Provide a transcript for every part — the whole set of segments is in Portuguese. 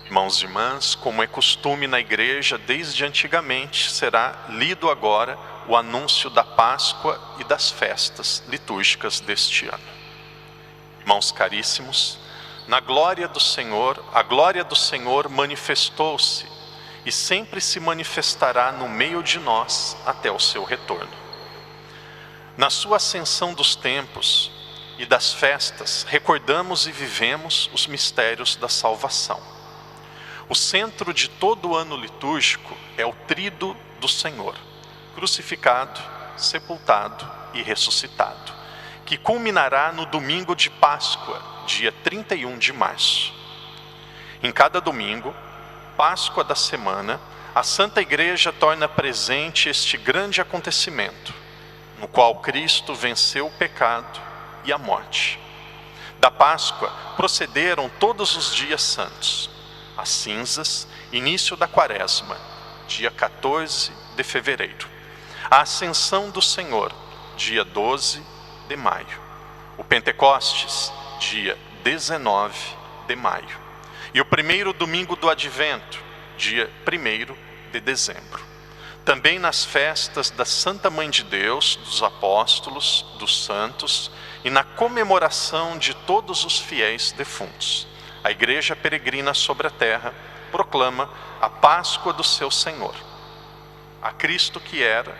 Irmãos e irmãs, como é costume na igreja desde antigamente, será lido agora o anúncio da Páscoa e das festas litúrgicas deste ano. Irmãos caríssimos, na glória do Senhor, a glória do Senhor manifestou-se e sempre se manifestará no meio de nós até o seu retorno. Na sua ascensão dos tempos e das festas, recordamos e vivemos os mistérios da salvação. O centro de todo o ano litúrgico é o Tríduo do Senhor, crucificado, sepultado e ressuscitado, que culminará no domingo de Páscoa, dia 31 de março. Em cada domingo, Páscoa da semana, a Santa Igreja torna presente este grande acontecimento, no qual Cristo venceu o pecado e a morte. Da Páscoa procederam todos os dias santos. As cinzas, início da quaresma, dia 14 de fevereiro. A ascensão do Senhor, dia 12 de maio. O Pentecostes, dia 19 de maio. E o primeiro domingo do Advento, dia 1º de dezembro. Também nas festas da Santa Mãe de Deus, dos apóstolos, dos santos e na comemoração de todos os fiéis defuntos. A Igreja peregrina sobre a terra proclama a Páscoa do seu Senhor. A Cristo que era,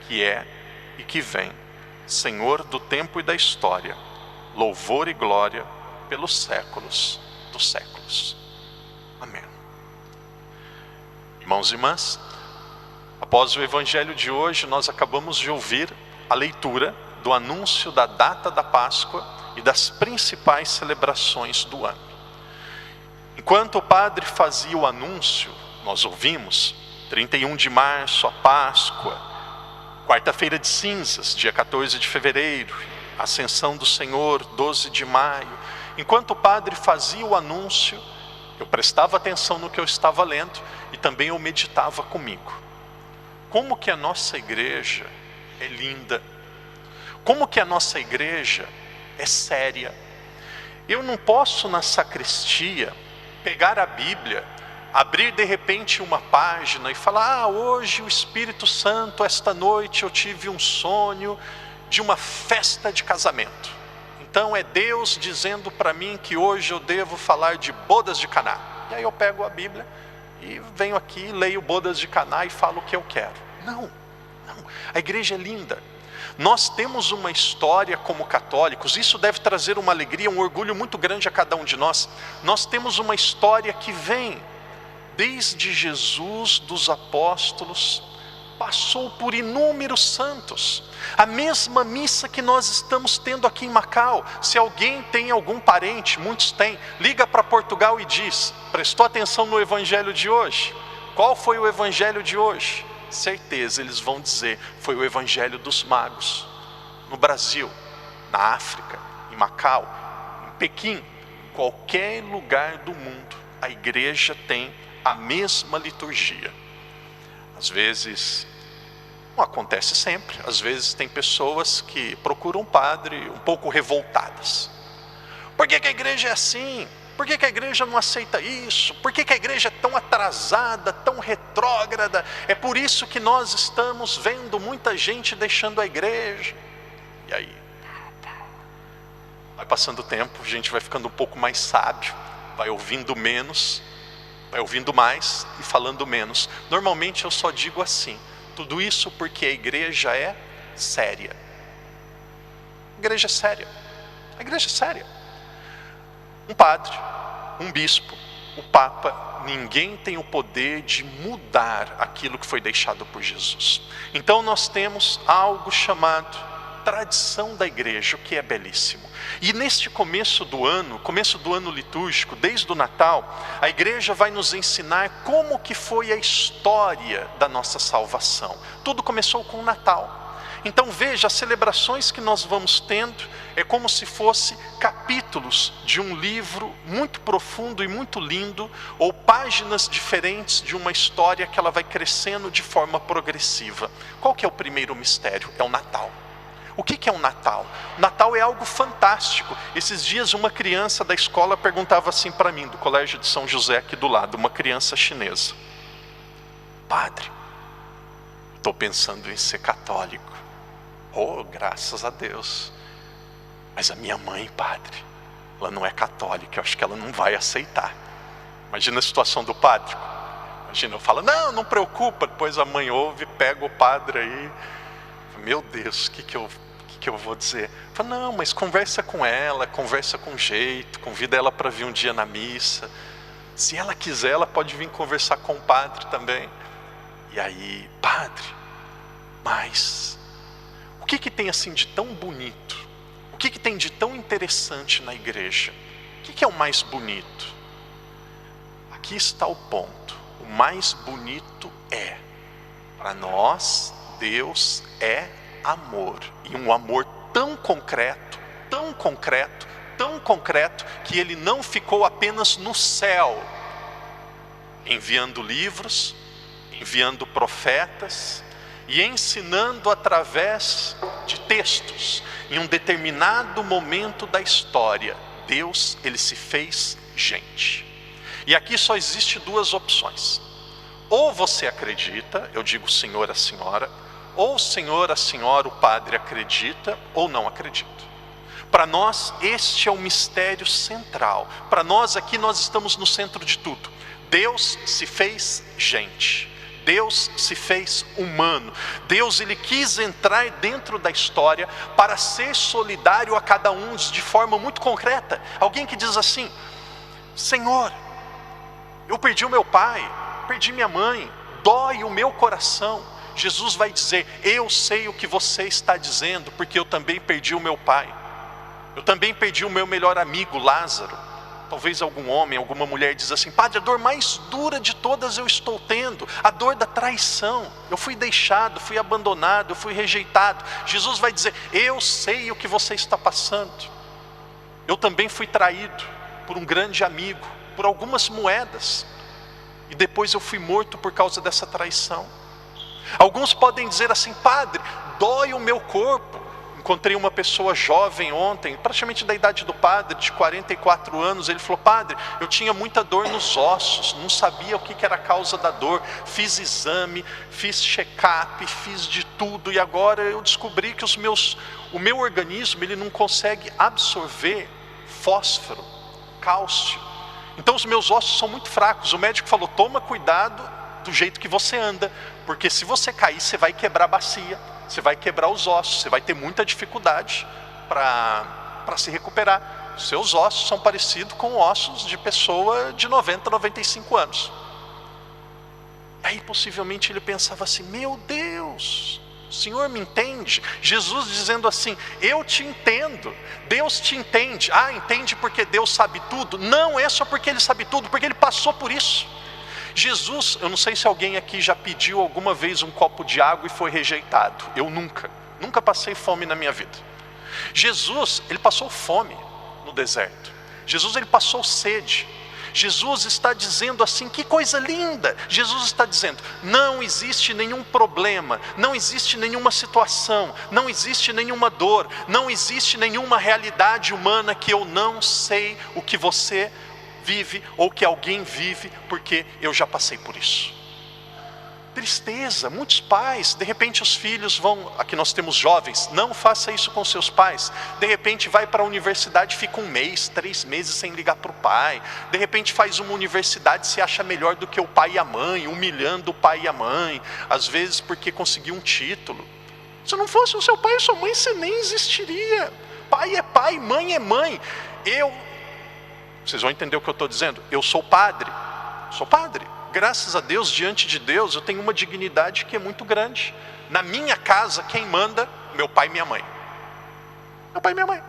que é e que vem, Senhor do tempo e da história, louvor e glória pelos séculos dos séculos. Amém. Irmãos e irmãs, após o Evangelho de hoje, nós acabamos de ouvir a leitura do anúncio da data da Páscoa e das principais celebrações do ano. Enquanto o padre fazia o anúncio, nós ouvimos 31 de março, a Páscoa, quarta-feira de cinzas, dia 14 de fevereiro, Ascensão do Senhor, 12 de maio. Enquanto o padre fazia o anúncio, eu prestava atenção no que eu estava lendo e também eu meditava comigo. Como que a nossa igreja é linda, como que a nossa igreja é séria. Eu não posso na sacristia pegar a Bíblia, abrir de repente uma página e falar: hoje o Espírito Santo, esta noite eu tive um sonho de uma festa de casamento. Então é Deus dizendo para mim que hoje eu devo falar de bodas de Caná. E aí eu pego a Bíblia e venho aqui, leio bodas de Caná e falo o que eu quero. Não. A igreja é linda. Nós temos uma história como católicos, isso deve trazer uma alegria, um orgulho muito grande a cada um de nós. Nós temos uma história que vem desde Jesus, dos apóstolos, passou por inúmeros santos. A mesma missa que nós estamos tendo aqui em Macau. Se alguém tem algum parente, muitos têm, liga para Portugal e diz: prestou atenção no evangelho de hoje? Qual foi o evangelho de hoje? Certeza, eles vão dizer: foi o evangelho dos magos. No Brasil, na África, em Macau, em Pequim, em qualquer lugar do mundo, a igreja tem a mesma liturgia. Às vezes, não acontece sempre, às vezes tem pessoas que procuram um padre um pouco revoltadas. Por que a igreja é assim? Por que a igreja não aceita isso? Por que a igreja é tão atrasada, tão retrógrada? É por isso que nós estamos vendo muita gente deixando a igreja. E aí, vai passando o tempo, a gente vai ficando um pouco mais sábio, vai ouvindo menos, vai ouvindo mais e falando menos. Normalmente eu só digo assim: tudo isso porque a igreja é séria. A igreja é séria. A igreja é séria. Um padre, um bispo, o Papa, ninguém tem o poder de mudar aquilo que foi deixado por Jesus. Então nós temos algo chamado tradição da igreja, o que é belíssimo. E neste começo do ano litúrgico, desde o Natal, a igreja vai nos ensinar como que foi a história da nossa salvação. Tudo começou com o Natal. Então veja, as celebrações que nós vamos tendo é como se fosse capítulos de um livro muito profundo e muito lindo, ou páginas diferentes de uma história que ela vai crescendo de forma progressiva. Qual que é o primeiro mistério? É o Natal. O que é um Natal? O Natal é algo fantástico. Esses dias uma criança da escola perguntava assim para mim, do colégio de São José aqui do lado, uma criança chinesa: padre, estou pensando em ser católico. Oh, graças a Deus. Mas a minha mãe, padre, ela não é católica, eu acho que ela não vai aceitar. Imagina a situação do padre. Imagina, eu falo, não preocupa. Depois a mãe ouve, pega o padre aí. Meu Deus, o que eu vou dizer? Fala, não, mas conversa com ela, conversa com jeito, convida ela para vir um dia na missa. Se ela quiser, ela pode vir conversar com o padre também. E aí, padre, mas o que tem assim de tão bonito? O que tem de tão interessante na igreja? O que é o mais bonito? Aqui está o ponto. O mais bonito é, para nós, Deus é amor. E um amor tão concreto, tão concreto, tão concreto, que ele não ficou apenas no céu, enviando livros, enviando profetas e ensinando através de textos. Em um determinado momento da história, Deus, ele se fez gente. E aqui só existe duas opções. Ou você acredita, eu digo senhor, a senhora, ou o senhor, a senhora, o padre acredita ou não acredita. Para nós este é o mistério central. Para nós aqui, nós estamos no centro de tudo. Deus se fez gente. Deus se fez humano. Deus, ele quis entrar dentro da história para ser solidário a cada um de forma muito concreta. Alguém que diz assim: Senhor, eu perdi o meu pai, perdi minha mãe, dói o meu coração. Jesus vai dizer: eu sei o que você está dizendo, porque eu também perdi o meu pai. Eu também perdi o meu melhor amigo, Lázaro. Talvez algum homem, alguma mulher diz assim: padre, a dor mais dura de todas eu estou tendo, a dor da traição. Eu fui deixado, fui abandonado, eu fui rejeitado. Jesus vai dizer: eu sei o que você está passando. Eu também fui traído por um grande amigo, por algumas moedas, e depois eu fui morto por causa dessa traição. Alguns podem dizer assim: padre, dói o meu corpo. Encontrei uma pessoa jovem ontem, praticamente da idade do padre, de 44 anos. Ele falou: padre, eu tinha muita dor nos ossos, não sabia o que era a causa da dor. Fiz exame, fiz check-up, fiz de tudo, e agora eu descobri que o meu organismo, ele não consegue absorver fósforo, cálcio. Então os meus ossos são muito fracos. O médico falou: toma cuidado do jeito que você anda, porque se você cair, você vai quebrar a bacia, você vai quebrar os ossos, você vai ter muita dificuldade para se recuperar. Seus ossos são parecidos com ossos de pessoa de 90, 95 anos. Aí possivelmente ele pensava assim: meu Deus, o Senhor me entende? Jesus dizendo assim: eu te entendo, Deus te entende. Ah, entende porque Deus sabe tudo? Não é só porque Ele sabe tudo, porque Ele passou por isso. Jesus, eu não sei se alguém aqui já pediu alguma vez um copo de água e foi rejeitado. Eu nunca passei fome na minha vida. Jesus, ele passou fome no deserto. Jesus, ele passou sede. Jesus está dizendo assim: que coisa linda. Jesus está dizendo: não existe nenhum problema, não existe nenhuma situação, não existe nenhuma dor, não existe nenhuma realidade humana que eu não sei o que você vive ou que alguém vive, porque eu já passei por isso. Tristeza, muitos pais, de repente os filhos vão, aqui nós temos jovens, não faça isso com seus pais. De repente vai para a universidade, fica 1 mês, 3 meses sem ligar para o pai. De repente faz uma universidade, se acha melhor do que o pai e a mãe, humilhando o pai e a mãe, às vezes porque conseguiu um título. Se não fosse o seu pai e a sua mãe, você nem existiria. Pai é pai, mãe é mãe. Vocês vão entender o que eu estou dizendo. Eu sou padre, graças a Deus, diante de Deus, eu tenho uma dignidade que é muito grande. Na minha casa, quem manda? Meu pai e minha mãe. Meu pai e minha mãe.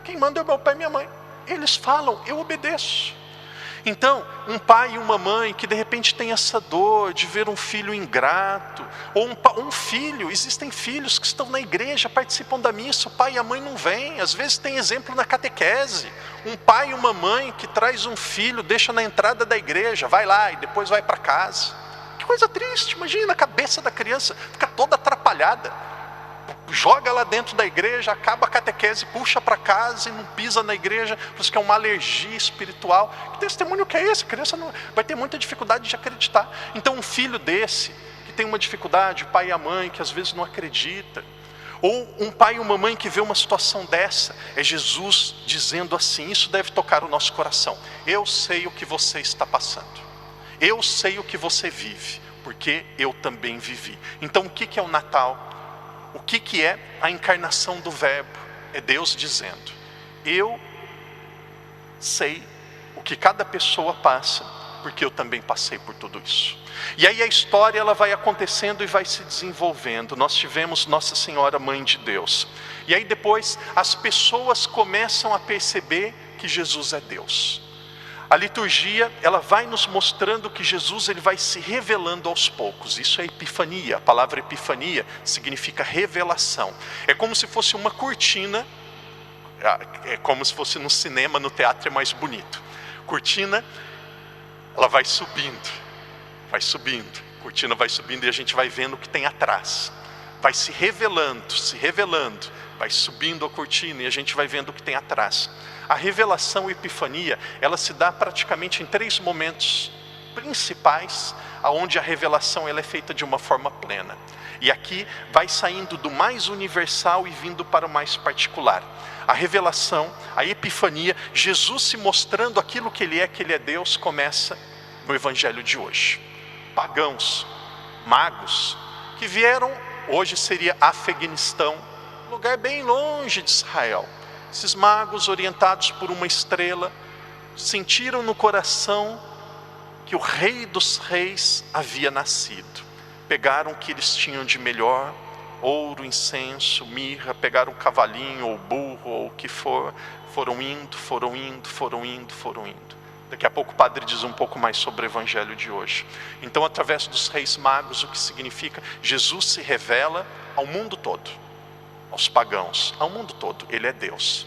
Quem manda é meu pai e minha mãe. Eles falam, eu obedeço. Então, um pai e uma mãe que de repente tem essa dor de ver um filho ingrato, ou um filho, existem filhos que estão na igreja, participam da missa, o pai e a mãe não vêm. Às vezes tem exemplo na catequese, um pai e uma mãe que traz um filho, deixa na entrada da igreja, vai lá e depois vai para casa. Que coisa triste, imagina, a cabeça da criança fica toda atrapalhada. joga lá dentro da igreja, acaba a catequese, puxa para casa e não pisa na igreja, por isso que é uma alergia espiritual. Que testemunho que é esse? A criança não, vai ter muita dificuldade de acreditar. Então um filho desse, que tem uma dificuldade, o pai e a mãe, que às vezes não acredita, ou um pai e uma mãe que vê uma situação dessa, é Jesus dizendo assim, isso deve tocar o nosso coração: eu sei o que você está passando, eu sei o que você vive, porque eu também vivi. Então o que é o Natal? O que é a encarnação do Verbo? É Deus dizendo: eu sei o que cada pessoa passa, porque eu também passei por tudo isso. E aí a história ela vai acontecendo e vai se desenvolvendo. Nós tivemos Nossa Senhora Mãe de Deus. E aí depois as pessoas começam a perceber que Jesus é Deus. A liturgia, ela vai nos mostrando que Jesus ele vai se revelando aos poucos. Isso é epifania. A palavra epifania significa revelação. É como se fosse uma cortina, é como se fosse no cinema, no teatro é mais bonito. Cortina, ela vai subindo, cortina vai subindo e a gente vai vendo o que tem atrás. Vai se revelando, vai subindo a cortina e a gente vai vendo o que tem atrás. A revelação epifania, ela se dá praticamente em 3 momentos principais, aonde a revelação ela é feita de uma forma plena. E aqui vai saindo do mais universal e vindo para o mais particular. A revelação, a epifania, Jesus se mostrando aquilo que ele é Deus, começa no evangelho de hoje. Pagãos, magos, que vieram, hoje seria Afeganistão, lugar bem longe de Israel. Esses magos, orientados por uma estrela, sentiram no coração que o Rei dos Reis havia nascido. Pegaram o que eles tinham de melhor, ouro, incenso, mirra, pegaram um cavalinho ou burro ou o que for, foram indo. Daqui a pouco o padre diz um pouco mais sobre o evangelho de hoje. Então, através dos reis magos, o que significa? Jesus se revela ao mundo todo, aos pagãos, ao mundo todo. Ele é Deus.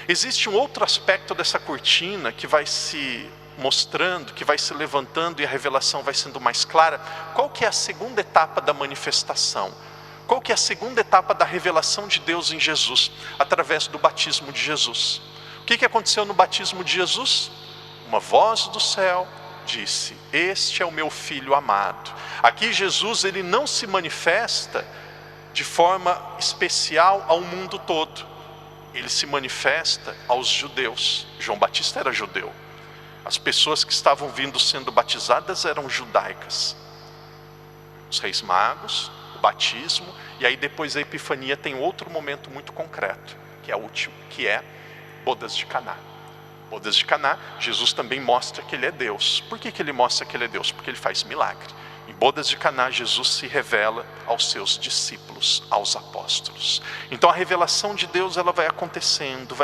Existe um outro aspecto dessa cortina que vai se mostrando, que vai se levantando e a revelação vai sendo mais clara. Qual que é a segunda etapa da manifestação? Qual que é a segunda etapa da revelação de Deus em Jesus? Através do batismo de Jesus. O que aconteceu no batismo de Jesus? Uma voz do céu disse: este é o meu filho amado. Aqui Jesus ele não se manifesta de forma especial ao mundo todo. Ele se manifesta aos judeus. João Batista era judeu. As pessoas que estavam vindo sendo batizadas eram judaicas. Os reis magos, o batismo, e aí depois a epifania tem outro momento muito concreto, que é o último, que é bodas de Caná. Bodas de Caná, Jesus também mostra que ele é Deus. Por que ele mostra que ele é Deus? Porque ele faz milagre. Em bodas de Caná, Jesus se revela aos seus discípulos, aos apóstolos. Então a revelação de Deus ela vai acontecendo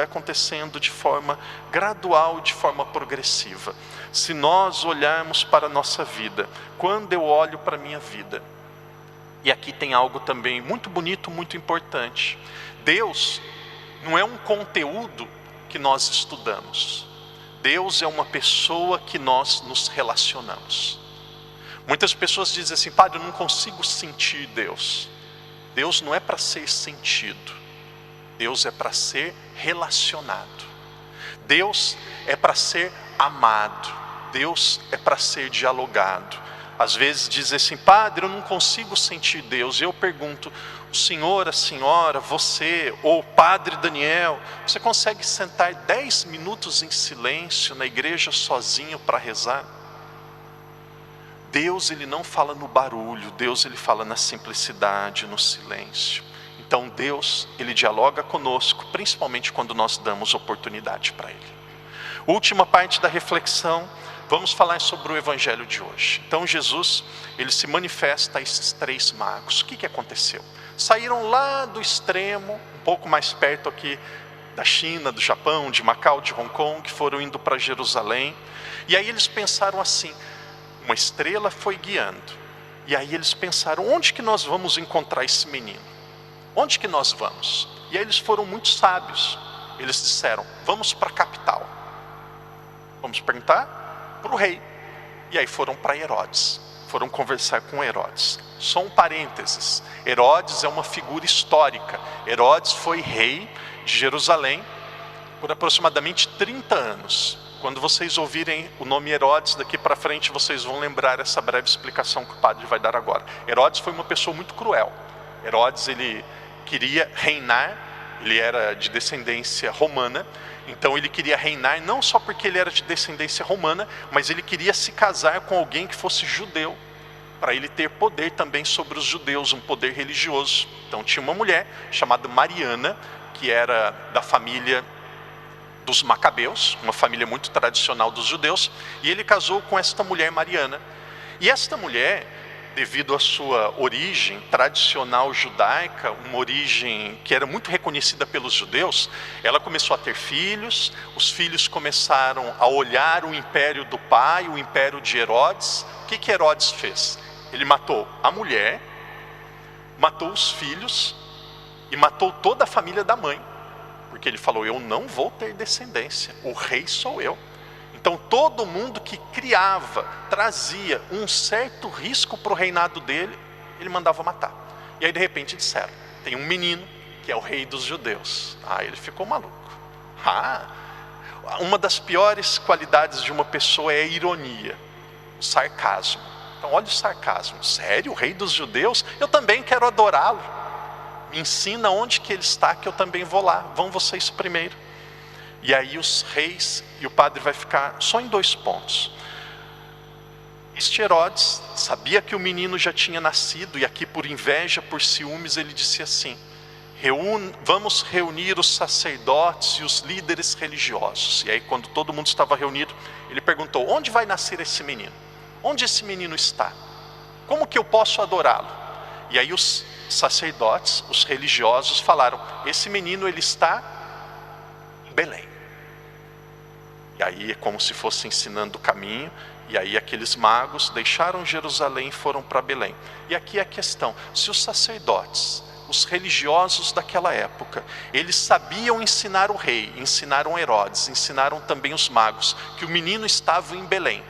de forma gradual, de forma progressiva. Se nós olharmos para a nossa vida, quando eu olho para a minha vida, e aqui tem algo também muito bonito, muito importante. Deus não é um conteúdo que nós estudamos. Deus é uma pessoa que nós nos relacionamos. Muitas pessoas dizem assim: padre, eu não consigo sentir Deus. Deus não é para ser sentido. Deus é para ser relacionado. Deus é para ser amado. Deus é para ser dialogado. Às vezes dizem assim: padre, eu não consigo sentir Deus. E eu pergunto: o senhor, a senhora, você, ou o padre Daniel, você consegue sentar 10 minutos em silêncio na igreja sozinho para rezar? Deus ele não fala no barulho, Deus ele fala na simplicidade, no silêncio. Então Deus ele dialoga conosco, principalmente quando nós damos oportunidade para Ele. Última parte da reflexão, vamos falar sobre o evangelho de hoje. Então Jesus ele se manifesta a esses 3 magos. O que aconteceu? Saíram lá do extremo, um pouco mais perto aqui da China, do Japão, de Macau, de Hong Kong, foram indo para Jerusalém. E aí eles pensaram assim: uma estrela foi guiando. E aí eles pensaram: onde que nós vamos encontrar esse menino? Onde que nós vamos? E aí eles foram muito sábios. Eles disseram: vamos para a capital. Vamos perguntar para o rei. E aí foram para Herodes. foram conversar com Herodes. Só um parênteses, Herodes é uma figura histórica. Herodes foi rei de Jerusalém por aproximadamente 30 anos. Quando vocês ouvirem o nome Herodes daqui para frente, vocês vão lembrar essa breve explicação que o padre vai dar agora. Herodes foi uma pessoa muito cruel. Herodes, ele queria reinar, ele era de descendência romana, então ele queria reinar não só porque ele era de descendência romana, mas ele queria se casar com alguém que fosse judeu, para ele ter poder também sobre os judeus, um poder religioso. Então tinha uma mulher chamada Mariana, que era da família dos Macabeus, uma família muito tradicional dos judeus, e ele casou com esta mulher Mariana. E esta mulher, devido à sua origem tradicional judaica, uma origem que era muito reconhecida pelos judeus, ela começou a ter filhos, os filhos começaram a olhar o império do pai, o império de Herodes. O que Herodes fez? Ele matou a mulher, matou os filhos e matou toda a família da mãe, porque ele falou: eu não vou ter descendência, o rei sou eu. Então todo mundo que criava, trazia um certo risco para o reinado dele, ele mandava matar. E aí de repente disseram: tem um menino que é o rei dos judeus. Ele ficou maluco. Uma das piores qualidades de uma pessoa é a ironia, o sarcasmo. Então olha o sarcasmo: sério, o rei dos judeus? Eu também quero adorá-lo. Me ensina onde que ele está, que eu também vou lá. Vão vocês primeiro. E aí os reis, e o padre vai ficar só em 2 pontos. Este Herodes sabia que o menino já tinha nascido, e aqui por inveja, por ciúmes, ele disse assim: vamos reunir os sacerdotes e os líderes religiosos. E aí quando todo mundo estava reunido, ele perguntou: onde vai nascer esse menino? Onde esse menino está? Como que eu posso adorá-lo? E aí os sacerdotes, os religiosos falaram: esse menino, ele está em Belém. E aí é como se fosse ensinando o caminho. E aí aqueles magos deixaram Jerusalém e foram para Belém. E aqui é a questão: se os sacerdotes, os religiosos daquela época, eles sabiam ensinar o rei, ensinaram Herodes, ensinaram também os magos, que o menino estava em Belém.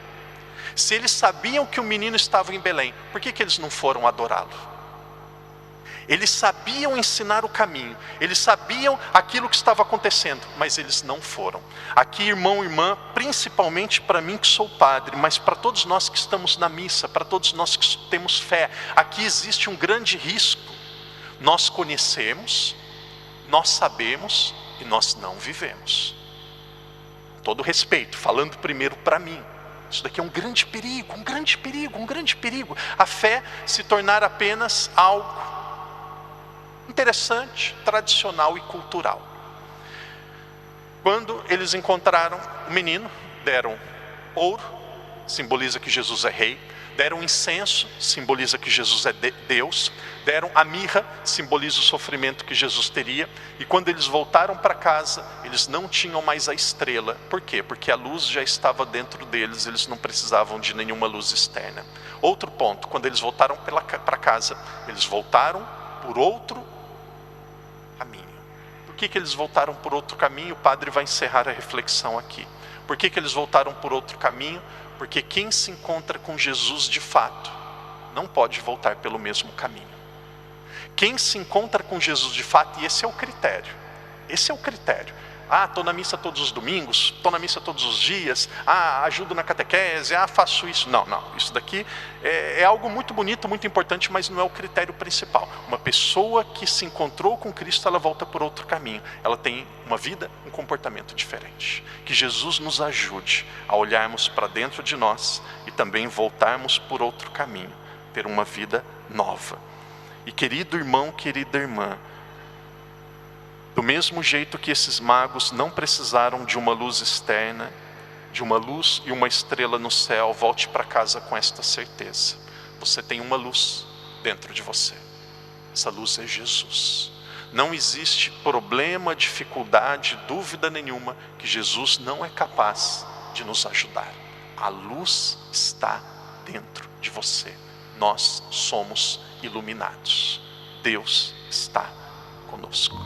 Se eles sabiam que o menino estava em Belém, por que eles não foram adorá-lo? Eles sabiam ensinar o caminho, eles sabiam aquilo que estava acontecendo, mas eles não foram. Aqui, irmão e irmã, principalmente para mim que sou padre, mas para todos nós que estamos na missa, para todos nós que temos fé, aqui existe um grande risco. Nós conhecemos, nós sabemos e nós não vivemos. Com todo respeito, falando primeiro para mim, isso daqui é um grande perigo, um grande perigo, um grande perigo. A fé se tornar apenas algo interessante, tradicional e cultural. Quando eles encontraram o menino, deram ouro, simboliza que Jesus é rei. Deram incenso, simboliza que Jesus é Deus. Deram a mirra, simboliza o sofrimento que Jesus teria. E quando eles voltaram para casa, eles não tinham mais a estrela. Por quê? Porque a luz já estava dentro deles, eles não precisavam de nenhuma luz externa. Outro ponto: quando eles voltaram para casa, eles voltaram por outro caminho. Por que eles voltaram por outro caminho? O padre vai encerrar a reflexão aqui. Por que eles voltaram por outro caminho? Porque quem se encontra com Jesus de fato não pode voltar pelo mesmo caminho. Quem se encontra com Jesus de fato, e esse é o critério. Esse é o critério. Estou na missa todos os domingos, estou na missa todos os dias, ajudo na catequese, faço isso. Não, isso daqui é algo muito bonito, muito importante, mas não é o critério principal. Uma pessoa que se encontrou com Cristo, ela volta por outro caminho. Ela tem uma vida, um comportamento diferente. Que Jesus nos ajude a olharmos para dentro de nós e também voltarmos por outro caminho, ter uma vida nova. E querido irmão, querida irmã, do mesmo jeito que esses magos não precisaram de uma luz externa, de uma luz e uma estrela no céu, volte para casa com esta certeza: você tem uma luz dentro de você. Essa luz é Jesus. Não existe problema, dificuldade, dúvida nenhuma que Jesus não é capaz de nos ajudar. A luz está dentro de você. Nós somos iluminados. Deus está conosco.